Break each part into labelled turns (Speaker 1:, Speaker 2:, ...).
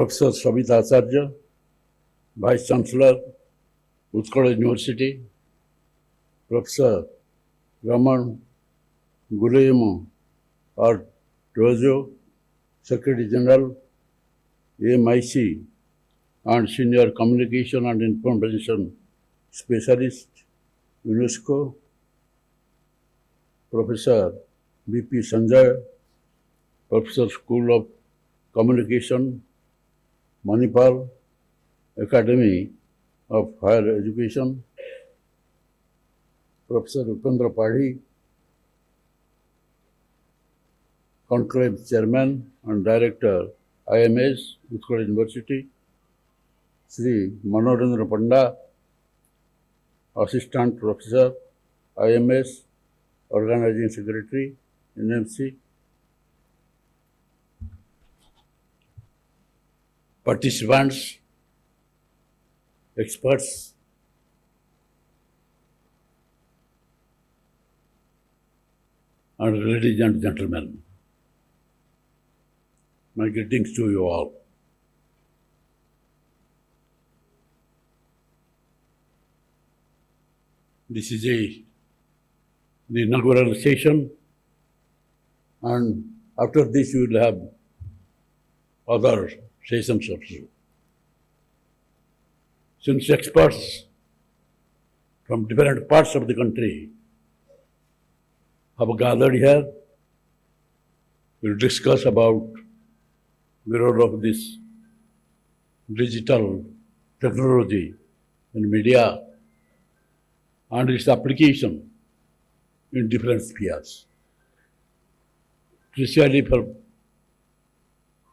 Speaker 1: Professor Sabita Acharya, Vice Chancellor, Utkal University, Professor Raman Gulayama R. Tojo, Secretary General, AMIC, and Senior Communication and Information Specialist, UNESCO, Professor B.P. Sanjay, Professor School of Communication, Manipal, Academy of Higher Education, Professor Upendra Padhi, Conclave Chairman and Director, IMS, Utkal University, Sri Manorendra Panda, Assistant Professor, IMS, Organizing Secretary, NMC, participants, experts, and ladies and gentlemen, my greetings to you all. This is the inaugural session, and after this we will have other sessions also. Since experts from different parts of the country have gathered here, we will discuss about the role of this digital technology in media and its application in different spheres, especially for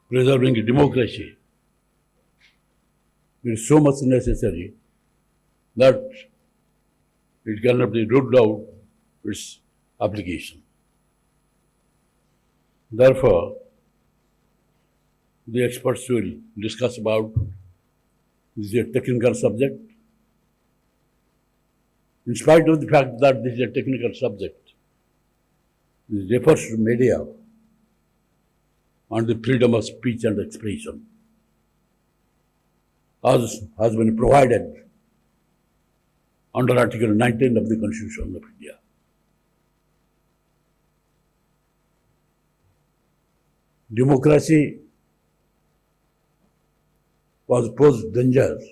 Speaker 1: preserving democracy. It is so much necessary that it cannot be ruled out its application. Therefore, the experts will discuss about this is a technical subject. In spite of the fact that this is a technical subject, this refers to media and the freedom of speech and expression, as has been provided under Article 19 of the Constitution of India. Democracy was posed dangers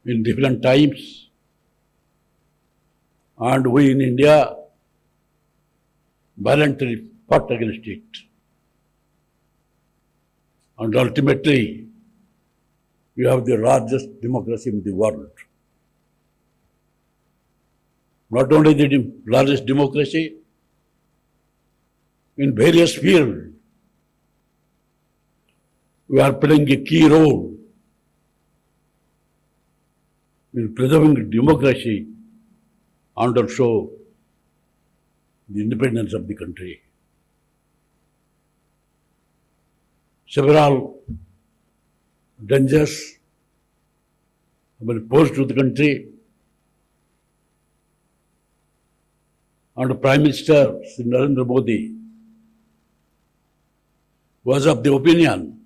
Speaker 1: in different times, and we in India violently fought against it. And ultimately, we have the largest democracy in the world. Not only the largest democracy, in various fields, we are playing a key role in preserving democracy and also the independence of the country. Several dangers have been posed to the country, and Prime Minister Sri Narendra Modi was of the opinion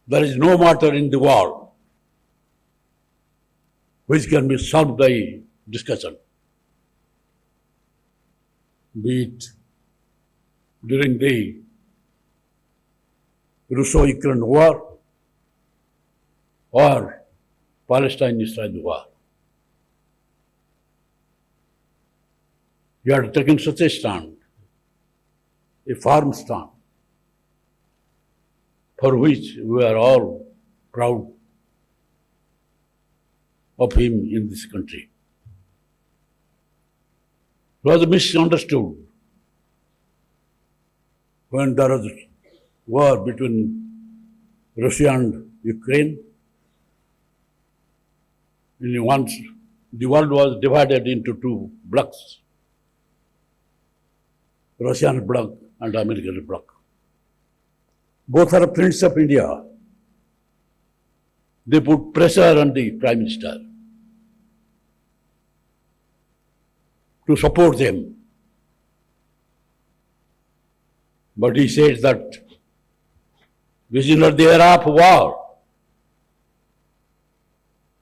Speaker 1: there is no matter in the world which can be solved by discussion, be it during the Russo-Ukraine war or Palestine-Israel war. We had taken such a stand, a firm stand, for which we are all proud of him in this country. It was misunderstood when there was war between Russia and Ukraine. Once the world was divided into two blocks, Russian bloc and American bloc. Both are friends of India. They put pressure on the Prime Minister to support them. But he says that this is not the era of war.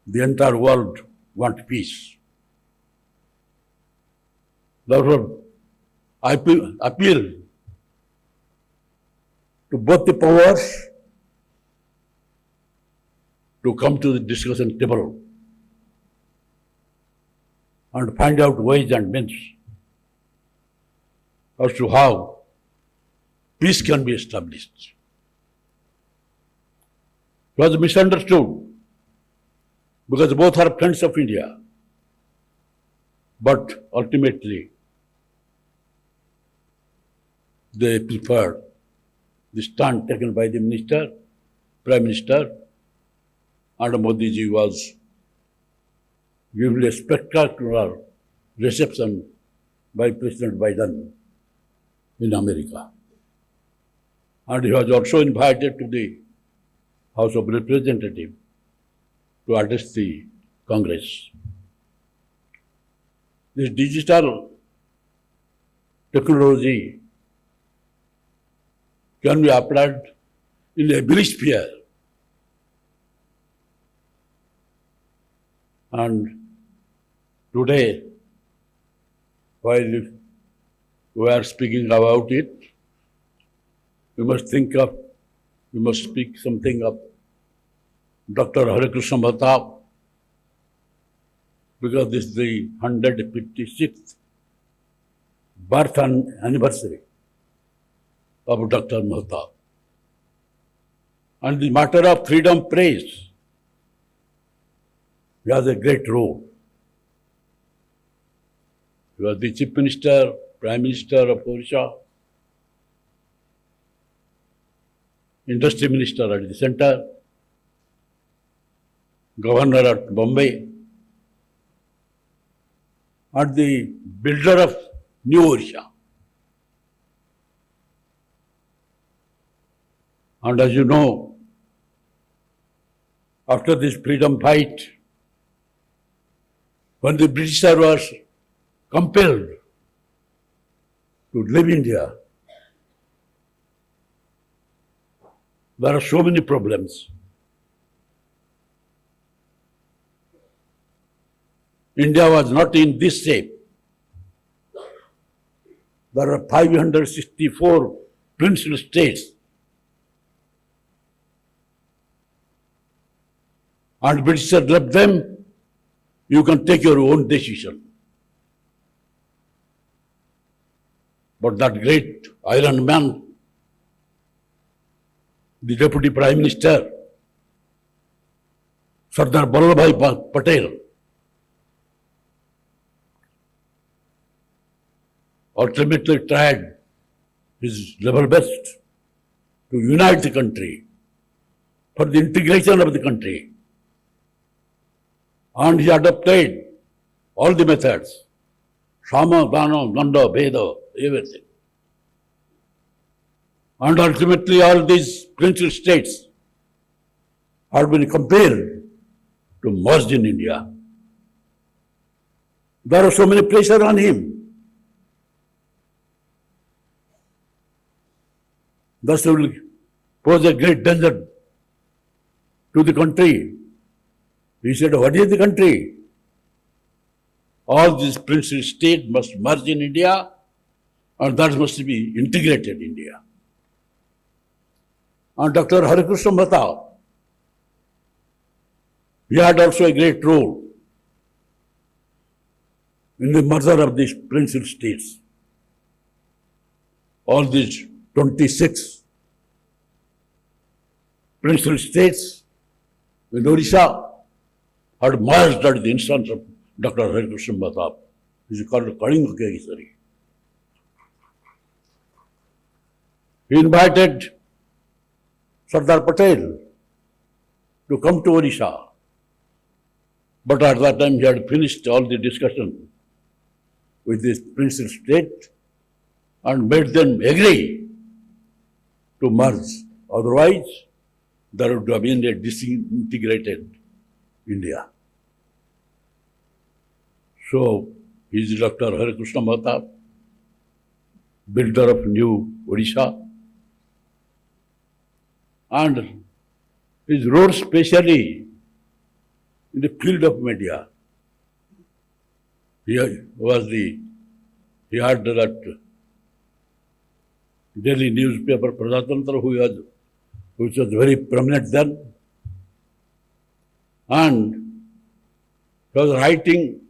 Speaker 1: The entire world wants peace. Therefore, I appeal to both the powers to come to the discussion table and find out ways and means as to how peace can be established. It was misunderstood because both are friends of India, but ultimately they preferred the stand taken by the minister, Prime Minister, and Modi ji was given a spectacular reception by President Biden in America. And he was also invited to the House of Representatives to address the Congress. This digital technology can be applied in every sphere. And today, while we are speaking about it, we must speak something of Dr. Harichandan Bhata, because this is the 156th birth anniversary of Dr. Mehta. And the matter of freedom press, he has a great role. He was the Chief Minister, Prime Minister of Odisha, Industry Minister at the center, Governor at Bombay, and the builder of New Odisha. And as you know, after this freedom fight, when the British was compelled to leave India, there are so many problems. India was not in this shape. There are 564 princely states. And British left them, you can take your own decision. But that great Iron Man, the Deputy Prime Minister, Sardar Vallabhbhai Patel, ultimately tried his level best to unite the country for the integration of the country. And he adopted all the methods, Sama, Dana, Nanda, Veda, everything. And ultimately all these princely states have been compared to merge in India. There are so many pressure on him. Thus will pose a great danger to the country. He said, what is the country? All these princely states must merge in India, and that must be integrated India. And Dr. Harichandan Bhata, he had also a great role in the merger of these princely states. All these 26 princely states in Odisha had merged at the instance of Dr. Harichandan Bhata. This is called Kalinga Kegisari. He invited Sardar Patel to come to Odisha. But at that time he had finished all the discussion with this princely state and made them agree to merge. Otherwise, there would have been a disintegrated India. So, he is Dr. Harichandan Bhata, builder of New Odisha, and his role especially in the field of media. He had that daily newspaper Prajatantra, which was very prominent then, and he was writing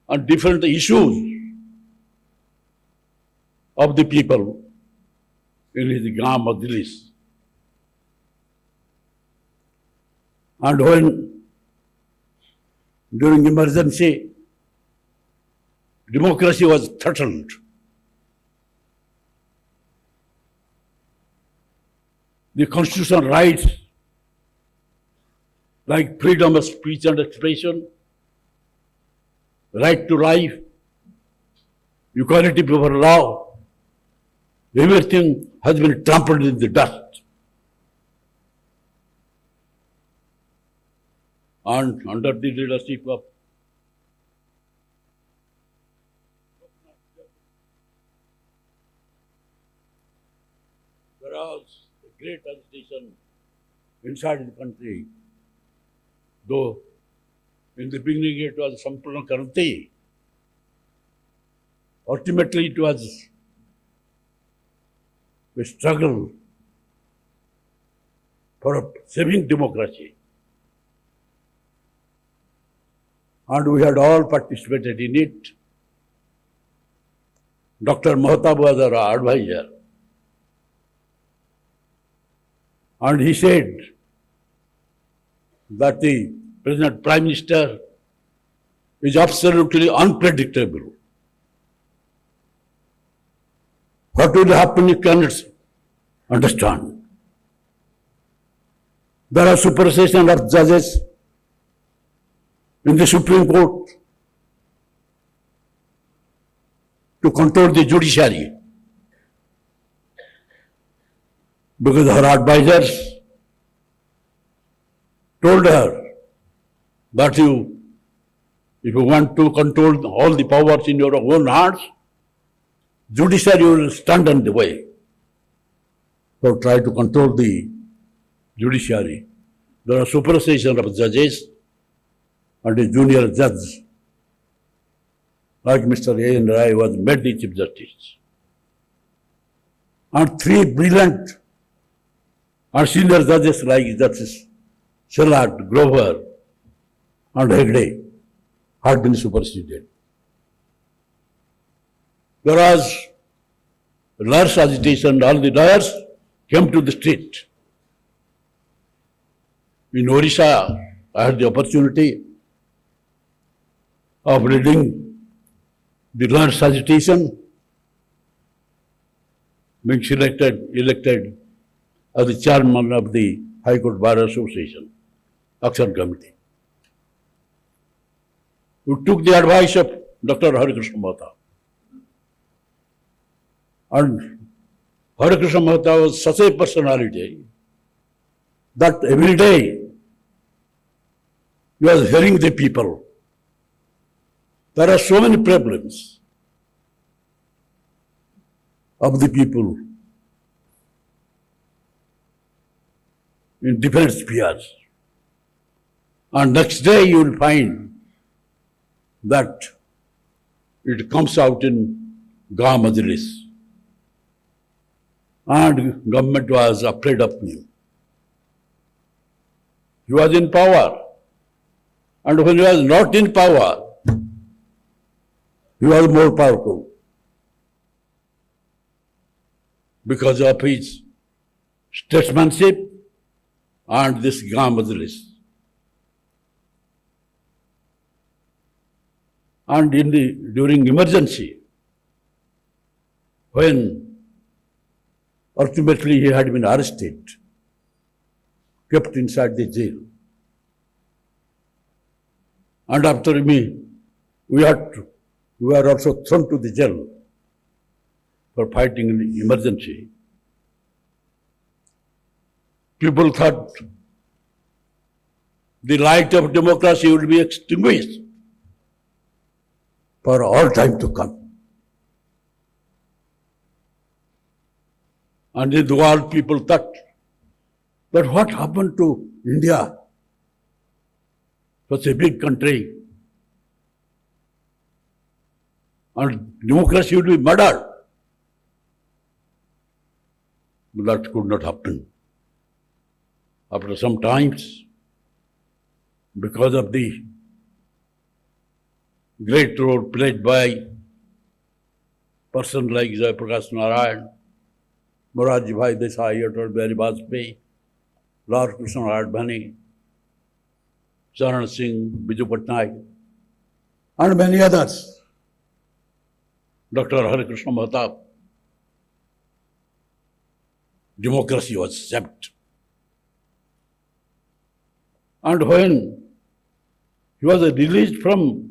Speaker 1: on different issues of the people in his Gram Majlis. And when during emergency, democracy was threatened, the constitutional rights like freedom of speech and expression, right to life, equality before law, everything has been trampled in the dust. And under the leadership of there was a great agitation inside the country, though in the beginning it was Sampurna Kranti. Ultimately it was a struggle for saving democracy. And we had all participated in it. Dr. Mahtab was our advisor. And he said that the present Prime Minister is absolutely unpredictable. What will happen you cannot understand. There are supersession of judges in the Supreme Court to control the judiciary, because her advisors told her that if you want to control all the powers in your own hands, judiciary will stand in the way. So try to control the judiciary. There are supersession of judges and a junior judge, like Mr. A.N. Rai was made the Chief Justice. And three brilliant and senior judges like Justice Sherlock, Grover and Hegde had been superseded. There was lawyers' agitation, all the lawyers came to the street. In Orissa, I had the opportunity of leading the lawyers' agitation, being elected as the chairman of the High Court Bar Association, Action Committee. We took the advice of Dr. Harichandan. And Harichandan was such a personality that every day he was hearing the people. There are so many problems of the people in different spheres. And next day you will find that it comes out in Gram Majlis. And government was afraid of him. He was in power. And when he was not in power, he was more powerful because of his statesmanship and this Gram Majlis. And during emergency, when ultimately he had been arrested, kept inside the jail, and after me, we were also thrown to the jail for fighting in the emergency. People thought the light of democracy would be extinguished for all time to come. And in the world, people thought But what happened to India? Such a big country. And democracy would be murdered. But that could not happen. After some times, because of the great role played by person like Jayaprakash Narayan, Morarji Bhai Desai, Atal Bihari Vajpayee, Lal Krishna Advani, Charan Singh, Biju Patnaik, and many others. Dr. Harikrishna Mahatma, democracy was saved. And when he was released from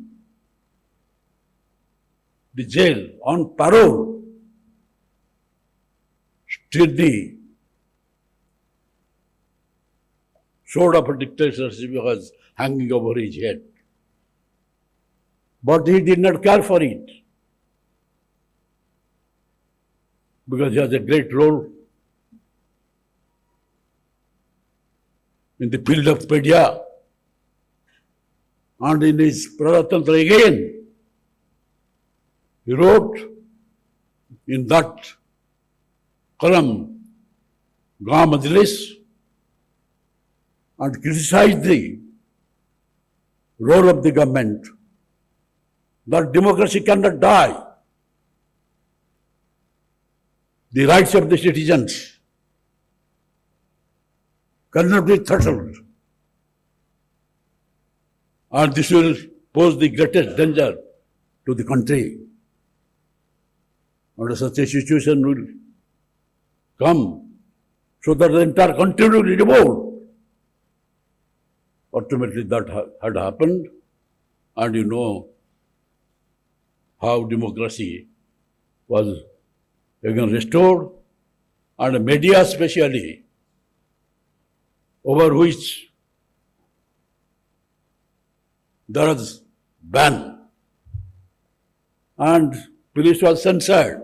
Speaker 1: the jail on parole, still the sword of a dictatorship was hanging over his head. But he did not care for it, because he has a great role in the field of media, and in his Praratantra again, he wrote in that column, Gaon Majlis, and criticized the role of the government, that democracy cannot die. The rights of the citizens cannot be throttled. And this will pose the greatest danger to the country. Under such a situation will come, so that the entire country will revolt. Ultimately that had happened, and you know how democracy was again restored, and media especially, over which there was ban, and police was censored,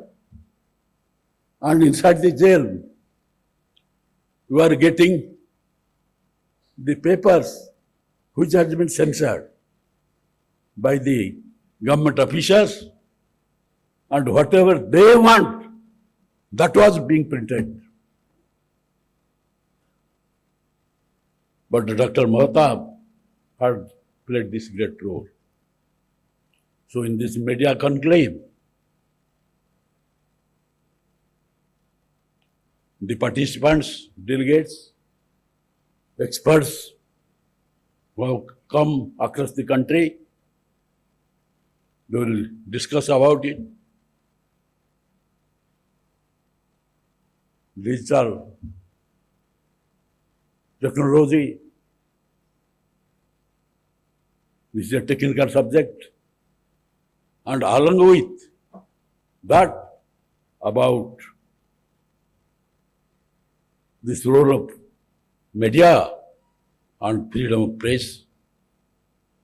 Speaker 1: and inside the jail you are getting the papers which has been censored by the government officials, and whatever they want, that was being printed. But Dr. Mahatma had played this great role. So in this media conclave, the participants, delegates, experts who have come across the country, they will discuss about it. Digital technology, this is a technical subject, and along with that, about this role of media and freedom of press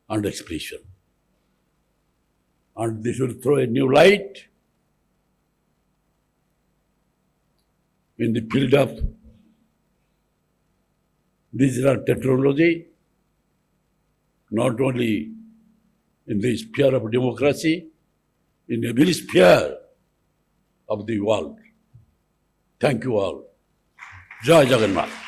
Speaker 1: and expression. And this will throw a new light in the field of digital technology, not only in the sphere of democracy, in every sphere of the world. Thank you all. Jai Jagannath.